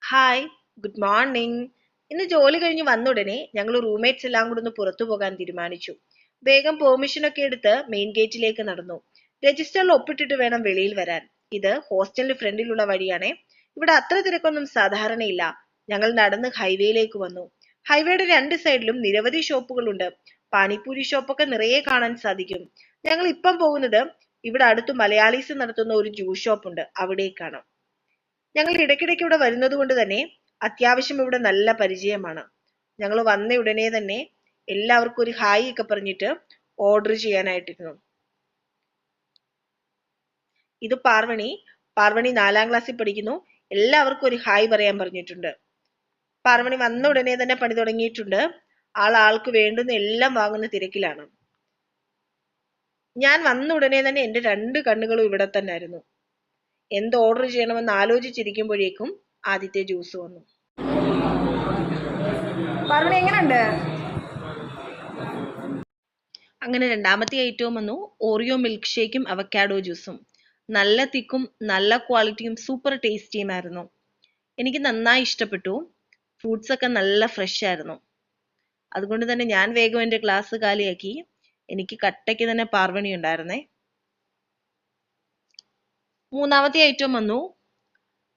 Hi, good morning. ഇന്ന് ജോലി കഴിഞ്ഞ് വന്ന ഉടനെ ഞങ്ങൾ റൂംമേറ്റ്സ് എല്ലാം കൂടെ ഒന്ന് പുറത്തു പോകാൻ തീരുമാനിച്ചു. വേഗം പെർമിഷൻ ഒക്കെ എടുത്ത് മെയിൻ ഗേറ്റിലേക്ക് നടന്നു. രജിസ്റ്ററിൽ ഒപ്പിട്ടിട്ട് വേണം വെളിയിൽ വരാൻ. ഇത് ഹോസ്റ്റലിന് ഫ്രണ്ടിലുള്ള വഴിയാണേ. ഇവിടെ അത്ര തിരക്കൊന്നും സാധാരണയില്ല. ഞങ്ങൾ നടന്ന് ഹൈവേയിലേക്ക് വന്നു. ഹൈവേയുടെ രണ്ട് സൈഡിലും നിരവധി ഷോപ്പുകളുണ്ട്. പാനിപ്പൂരി ഷോപ്പൊക്കെ നിറയെ കാണാൻ സാധിക്കും. ഞങ്ങൾ ഇപ്പം പോകുന്നത് ഇവിടെ അടുത്ത് മലയാളീസ് നടത്തുന്ന ഒരു ജ്യൂസ് ഷോപ്പ് ഉണ്ട്, അവിടേക്കാണ്. ഞങ്ങൾ ഇടയ്ക്കിടയ്ക്ക് ഇവിടെ വരുന്നത് കൊണ്ട് തന്നെ അത്യാവശ്യം ഇവിടെ നല്ല പരിചയമാണ്. ഞങ്ങൾ വന്ന ഉടനെ തന്നെ എല്ലാവർക്കും ഒരു ഹായ് ഒക്കെ പറഞ്ഞിട്ട് ഓർഡർ ചെയ്യാനായിട്ടിരുന്നു. ഇത് പാർവണി. പാർവണി 4ാം ക്ലാസ്സിൽ പഠിക്കുന്നു. എല്ലാവർക്കും ഒരു ഹായ് പറയാൻ പറഞ്ഞിട്ടുണ്ട്. പാർവണി വന്ന ഉടനെ തന്നെ പണി തുടങ്ങിയിട്ടുണ്ട്. ആൾക്ക് വേണ്ടുന്ന എല്ലാം വാങ്ങുന്ന തിരക്കിലാണ്. ഞാൻ വന്ന ഉടനെ തന്നെ എന്റെ 2 കണ്ണുകളും ഇവിടെ തന്നെ ആയിരുന്നു. എന്ത് ഓർഡർ ചെയ്യണമെന്ന് ആലോചിച്ചിരിക്കുമ്പോഴേക്കും ആദ്യത്തെ ജ്യൂസ് വന്നു. അങ്ങനെ രണ്ടാമത്തെ ഐറ്റവും വന്നു. ഓറിയോ മിൽക്ക് ഷേക്കും അവക്കാഡോ ജ്യൂസും. നല്ല തിക്കും നല്ല ക്വാളിറ്റിയും സൂപ്പർ ടേസ്റ്റിയുമായിരുന്നു. എനിക്ക് നന്നായി ഇഷ്ടപ്പെട്ടു. ഫ്രൂട്ട്സ് ഒക്കെ നല്ല ഫ്രഷ് ആയിരുന്നു. അതുകൊണ്ട് തന്നെ ഞാൻ വേഗം എൻ്റെ ഗ്ലാസ് കാലിയാക്കി. എനിക്ക് കട്ടയ്ക്ക് തന്നെ പാർവണി ഉണ്ടായിരുന്നേ. മൂന്നാമത്തെ ഐറ്റം വന്നു.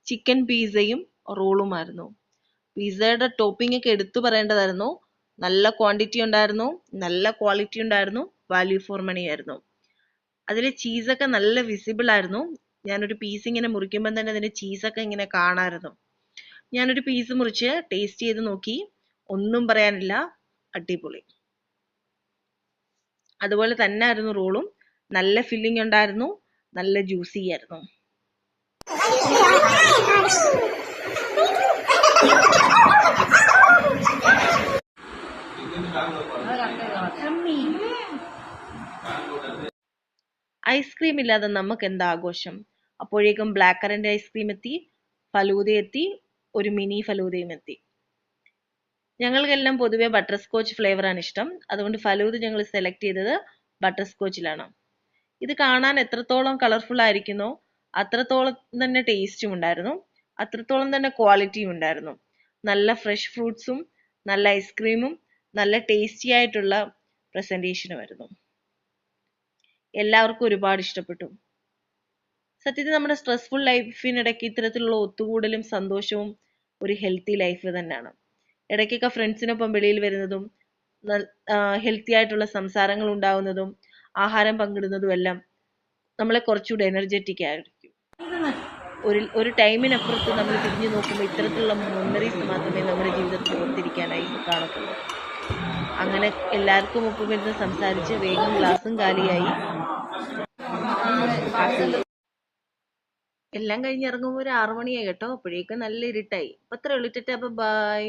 ചിക്കൻ പിസയും റോളുമായിരുന്നു. പിസയുടെ ടോപ്പിംഗ് ഒക്കെ എടുത്തു പറയേണ്ടതായിരുന്നു. നല്ല ക്വാണ്ടിറ്റി ഉണ്ടായിരുന്നു, നല്ല ക്വാളിറ്റി ഉണ്ടായിരുന്നു, വാല്യൂ ഫോർ മണി ആയിരുന്നു. അതിലെ ചീസൊക്കെ നല്ല വിസിബിൾ ആയിരുന്നു. ഞാനൊരു പീസ് ഇങ്ങനെ മുറിക്കുമ്പോൾ തന്നെ അതിന്റെ ചീസൊക്കെ ഇങ്ങനെ കാണാമായിരുന്നു. ഞാനൊരു പീസ് മുറിച്ച് ടേസ്റ്റ് ചെയ്ത് നോക്കി. ഒന്നും പറയാനില്ല, അടിപൊളി. അതുപോലെ തന്നെ ആയിരുന്നു റോളും. നല്ല ഫില്ലിംഗ് ഉണ്ടായിരുന്നു, നല്ല ജ്യൂസി ആയിരുന്നു. ഐസ്ക്രീം ഇല്ലാതെ നമുക്ക് എന്താ ആഘോഷം. അപ്പോഴേക്കും ബ്ലാക്ക് കറന്റ് ഐസ്ക്രീം എത്തി, ഫലൂദ എത്തി, ഒരു മിനി ഫലൂദയും എത്തി. ഞങ്ങൾക്കെല്ലാം പൊതുവെ ബട്ടർ സ്കോച്ച് ഫ്ലേവറാണ് ഇഷ്ടം. അതുകൊണ്ട് ഫലൂദ ഞങ്ങൾ സെലക്ട് ചെയ്തത് ബട്ടർ സ്കോച്ചിലാണ്. ഇത് കാണാൻ എത്രത്തോളം കളർഫുൾ ആയിരിക്കുന്നോ അത്രത്തോളം തന്നെ ടേസ്റ്റും ഉണ്ടായിരുന്നു, അത്രത്തോളം തന്നെ ക്വാളിറ്റിയും ഉണ്ടായിരുന്നു. നല്ല ഫ്രഷ് ഫ്രൂട്ട്സും നല്ല ഐസ്ക്രീമും നല്ല ടേസ്റ്റി ആയിട്ടുള്ള പ്രസന്റേഷനുമായിരുന്നു. എല്ലാവർക്കും ഒരുപാട് ഇഷ്ടപ്പെട്ടു. സത്യത്തിൽ നമ്മുടെ സ്ട്രെസ്ഫുൾ ലൈഫിനിടയ്ക്ക് ഇത്തരത്തിലുള്ള ഒത്തുകൂടലും സന്തോഷവും ഒരു ഹെൽത്തി ലൈഫ് തന്നെയാണ്. ഇടയ്ക്കൊക്കെ ഫ്രണ്ട്സിനൊപ്പം വെളിയിൽ വരുന്നതും ഹെൽത്തി ആയിട്ടുള്ള സംസാരങ്ങൾ ഉണ്ടാവുന്നതും ആഹാരം പങ്കിടുന്നതും എല്ലാം നമ്മളെ കുറച്ചുകൂടെ എനർജറ്റിക് ആയിരിക്കും. ഒരു ടൈമിനപ്പുറത്ത് നമ്മൾ തിരിഞ്ഞു നോക്കുമ്പോൾ ഇത്തരത്തിലുള്ള മെമ്മറീസ് മാത്രമേ നമ്മുടെ ജീവിതത്തിൽ ഓർത്തിരിക്കാനായി കാണത്തുള്ളൂ. അങ്ങനെ എല്ലാവർക്കും ഒപ്പം ഇരുന്ന് സംസാരിച്ച് വേഗം ഗ്ലാസും കാലിയായി. എല്ലാം കഴിഞ്ഞ് ഇറങ്ങുമ്പോൾ ഒരു 6 മണിയായി കേട്ടോ. അപ്പോഴേക്കും നല്ല ഇരുട്ടായി. അപ്പൊ അത്രേ ഉള്ളൂ. ബൈ.